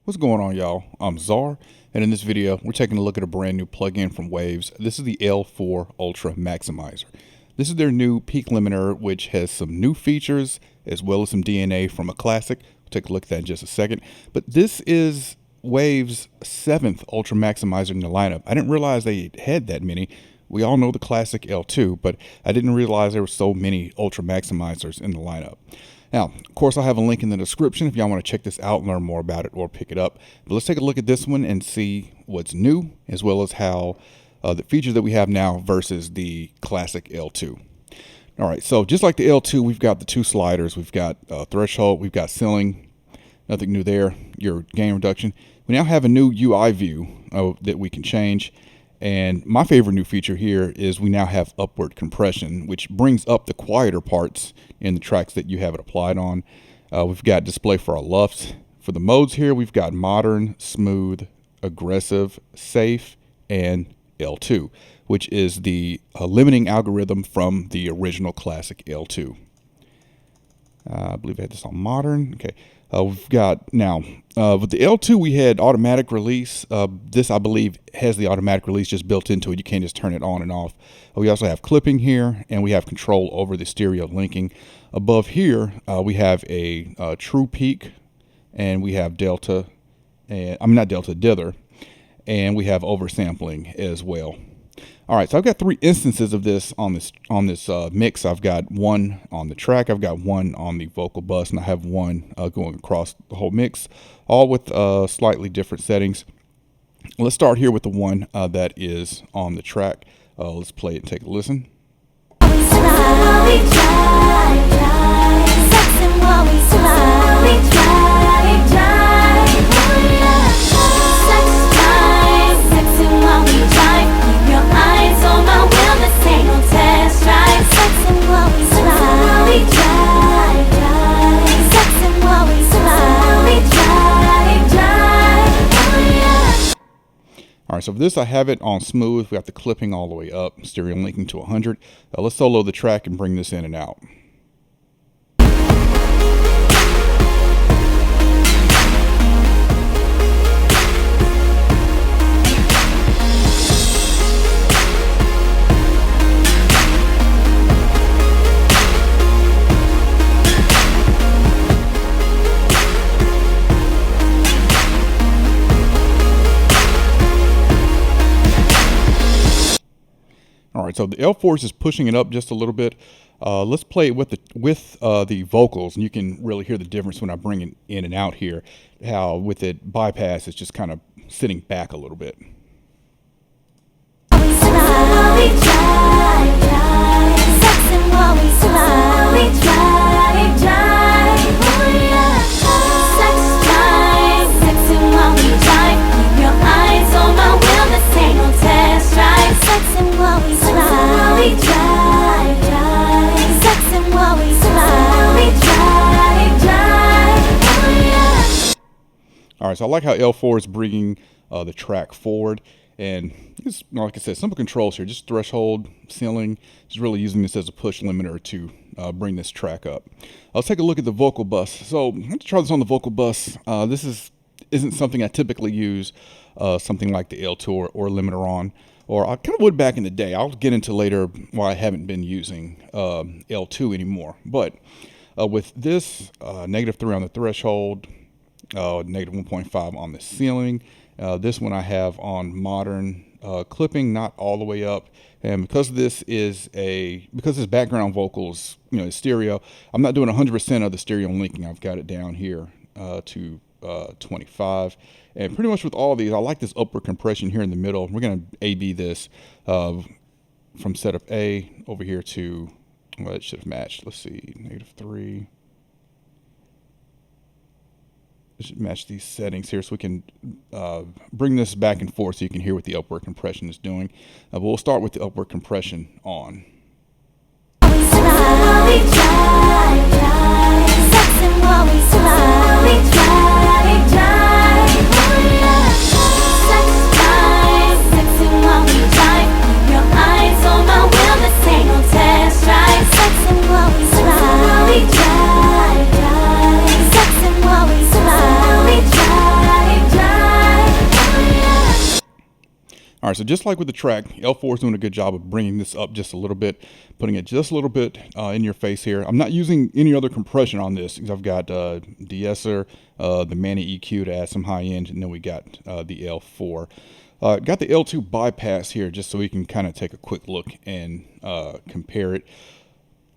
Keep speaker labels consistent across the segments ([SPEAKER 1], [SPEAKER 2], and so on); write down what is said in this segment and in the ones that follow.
[SPEAKER 1] What's going on, y'all? I'm Czar, and in this video we're taking a look at a brand new plugin from Waves. This is the L4 Ultra Maximizer. This is their new peak limiter, which has some new features as well as some DNA from a classic. We'll take a look at that in just a second. But this is Waves' 7th Ultra Maximizer in the lineup. I didn't realize they had that many. We all know the classic L2, but I didn't realize there were so many Ultra Maximizers in the lineup. Now, of course, I'll have a link in the description if y'all want to check this out, learn more about it, or pick it up. But let's take a look at this one and see what's new, as well as how the features that we have now versus the classic L2. All right, so just like the L2, we've got the two sliders. We've got threshold, we've got ceiling, nothing new there, your gain reduction. We now have a new UI view that we can change. And my favorite new feature here is we now have upward compression, which brings up the quieter parts in the tracks that you have it applied on. We've got display for our LUFs. For the modes here, we've got modern, smooth, aggressive, safe, and L2, which is the limiting algorithm from the original classic L2. I believe I had this on modern. Okay. We've got now with the L2 we had automatic release. This I believe has the automatic release just built into it. You can't just turn it on and off. We also have clipping here, and we have control over the stereo linking. Above here we have a true peak, and we have delta, and not delta, dither, and we have oversampling as well. All right, so I've got three instances of this on this mix. I've got one on the track, I've got one on the vocal bus, and I have one going across the whole mix, all with slightly different settings. Let's start here with the one that is on the track. Let's play it and take a listen. All right, so for this I have it on smooth. We got the clipping all the way up, stereo linking to 100. Let's solo the track and bring this in and out. All right, so the L4 is just pushing it up just a little bit. Let's play it with the vocals, and you can really hear the difference when I bring it in and out here. How with it bypass, it's just kind of sitting back a little bit. All right, so I like how L4 is bringing the track forward, and it's, like I said, simple controls here, just threshold, ceiling, just really using this as a push limiter to bring this track up. Let's take a look at the vocal bus. So let's try this on the vocal bus. This isn't something I typically use, something like the L2 or limiter on, or I kind of would back in the day. I'll get into later why I haven't been using L2 anymore. But with this, -3 on the threshold, -1.5 on the ceiling. This one I have on modern, clipping not all the way up, and because this background vocals, is stereo, I'm not doing 100% of the stereo linking. I've got it down here to 25, and pretty much with all these, I like this upward compression here in the middle. We're going to A/B this from setup A over here to, well, it should have matched. Let's see, -3. Should match these settings here so we can bring this back and forth so you can hear what the upward compression is doing. But we'll start with the upward compression on.
[SPEAKER 2] Slowly drive.
[SPEAKER 1] All right, so just like with the track, L4 is doing a good job of bringing this up just a little bit, putting it just a little bit in your face here. I'm not using any other compression on this because I've got de-esser, the Mani EQ to add some high end, and then we got the L4. Got the L2 bypass here just so we can kind of take a quick look and compare it.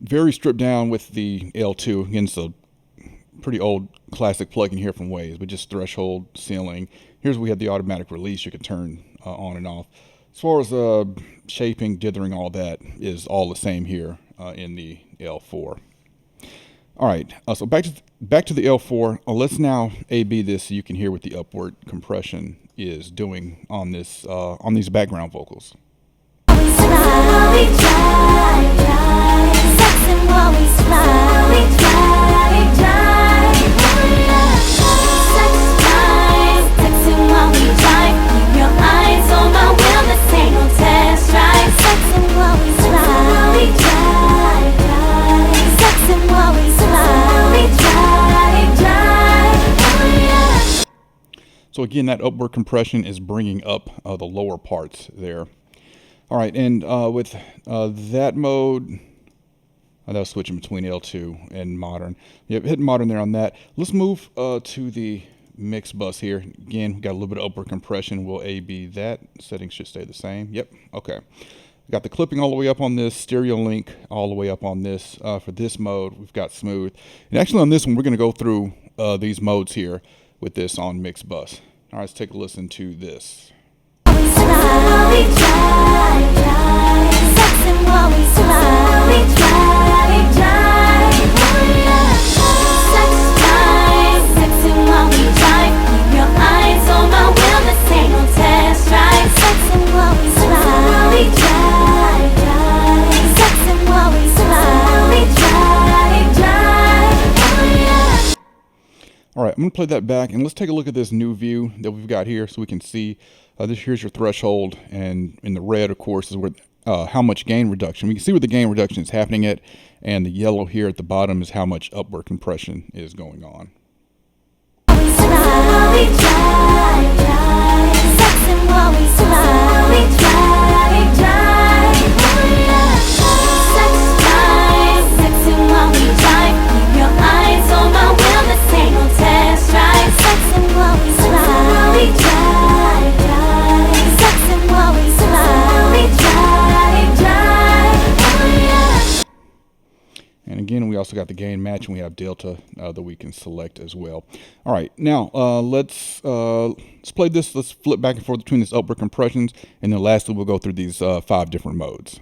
[SPEAKER 1] Very stripped down with the L2. Again, it's a pretty old classic plugin here from Waves, but just threshold, ceiling. Here's where we have the automatic release you can turn on and off. As far as shaping, dithering, all that is all the same here in the L4. All right, so back to the L4. Let's now A/B this so you can hear what the upward compression is doing on this on these background vocals. So again, that upward compression is bringing up the lower parts there. All right, and with that mode, that was switching between L2 and modern. Yep, hitting modern there on that. Let's move to the mix bus here. Again, we got a little bit of upward compression. We'll A/B that. Settings should stay the same. Yep, okay. Got the clipping all the way up on this, stereo link all the way up on this. For this mode, we've got smooth. And actually on this one, we're going to go through these modes here with this on mix bus. All right, let's take a listen to this. All right, I'm going to play that back, and let's take a look at this new view that we've got here so we can see. Here's your threshold, and in the red, of course, is where how much gain reduction. We can see where the gain reduction is happening at, and the yellow here at the bottom is how much upward compression is going on. And again, we also got the gain match, and we have delta that we can select as well. All right, now let's play this. Let's flip back and forth between these upward compressions, and then lastly, we'll go through these 5 different modes.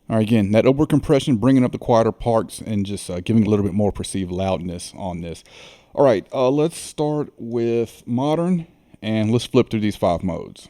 [SPEAKER 1] All right, again, that upward compression, bringing up the quieter parts and just giving a little bit more perceived loudness on this. All right, let's start with modern, and let's flip through these 5 modes.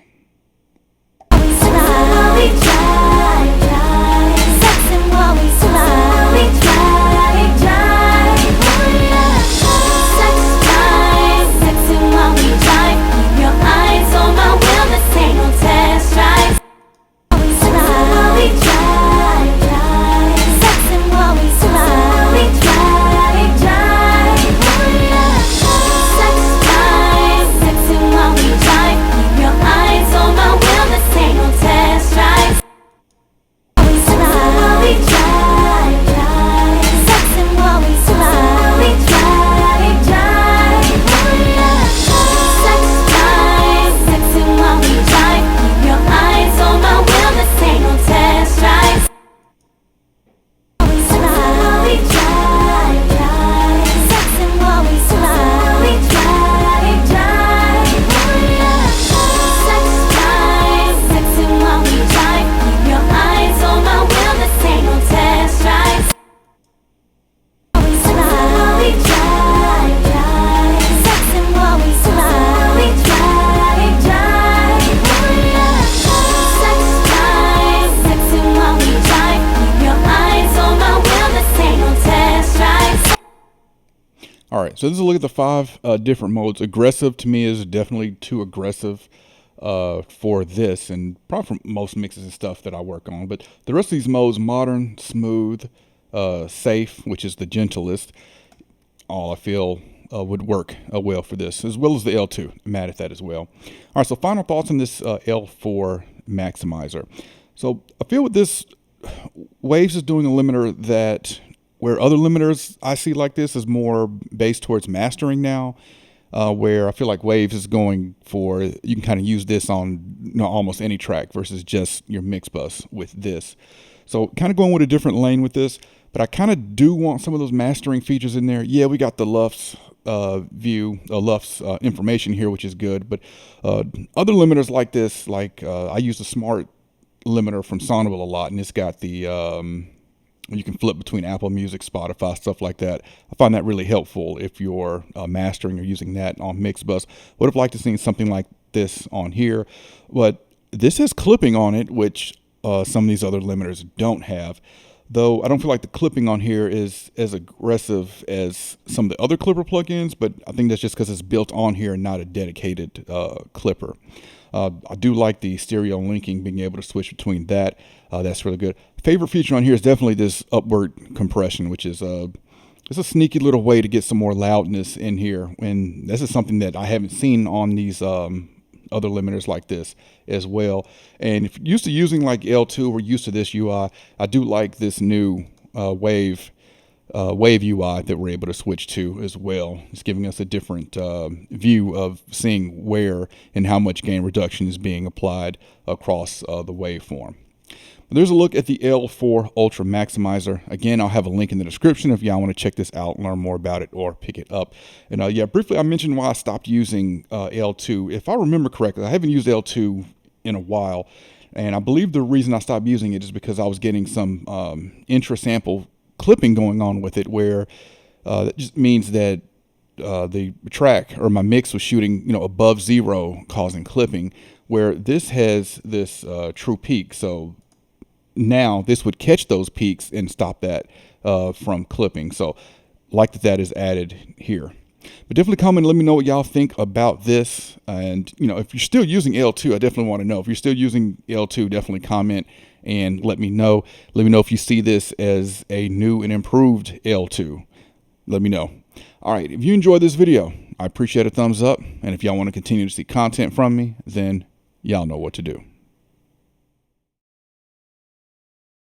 [SPEAKER 2] Eyes
[SPEAKER 1] All right, so this is a look at the 5 different modes. Aggressive to me is definitely too aggressive for this, and probably for most mixes and stuff that I work on. But the rest of these modes: modern, smooth, safe, which is the gentlest, all I feel would work well for this, as well as the L2. I'm mad at that as well. All right, so final thoughts on this L4 maximizer. So I feel with this, Waves is doing a limiter that, where other limiters I see like this is more based towards mastering now, where I feel like Waves is going for, you can kind of use this on almost any track versus just your mix bus with this. So kind of going with a different lane with this, but I kind of do want some of those mastering features in there. Yeah, we got the LUFS LUFS information here, which is good, but other limiters like this, like I use the smart limiter from Sonneville a lot, and it's got the you can flip between Apple Music, Spotify, stuff like that. I find that really helpful if you're mastering or using that on Mixbus. Would have liked to see something like this on here, but this has clipping on it, which some of these other limiters don't have. Though I don't feel like the clipping on here is as aggressive as some of the other clipper plugins, but I think that's just because it's built on here and not a dedicated clipper. I do like the stereo linking, being able to switch between that. That's really good. Favorite feature on here is definitely this upward compression, which is it's a sneaky little way to get some more loudness in here. And this is something that I haven't seen on these other limiters like this as well. And if you're used to using like L2 or used to this UI, I do like this new Wave UI that we're able to switch to as well. It's giving us a different view of seeing where and how much gain reduction is being applied across the waveform. There's a look at the L4 Ultra Maximizer. Again, I'll have a link in the description if y'all want to check this out and learn more about it or pick it up. And yeah, briefly I mentioned why I stopped using L2. If I remember correctly, I haven't used L2 in a while, and I believe the reason I stopped using it is because I was getting some intra-sample clipping going on with it, where that just means that the track or my mix was shooting above 0, causing clipping, where this has this true peak. So now this would catch those peaks and stop that from clipping. So like that is added here. But definitely comment and let me know what y'all think about this. And if you're still using L2, I definitely want to know. If you're still using L2, definitely comment and let me know. Let me know if you see this as a new and improved L2. Let me know. All right, if you enjoyed this video, I appreciate a thumbs up. And if y'all want to continue to see content from me, then y'all know what to do.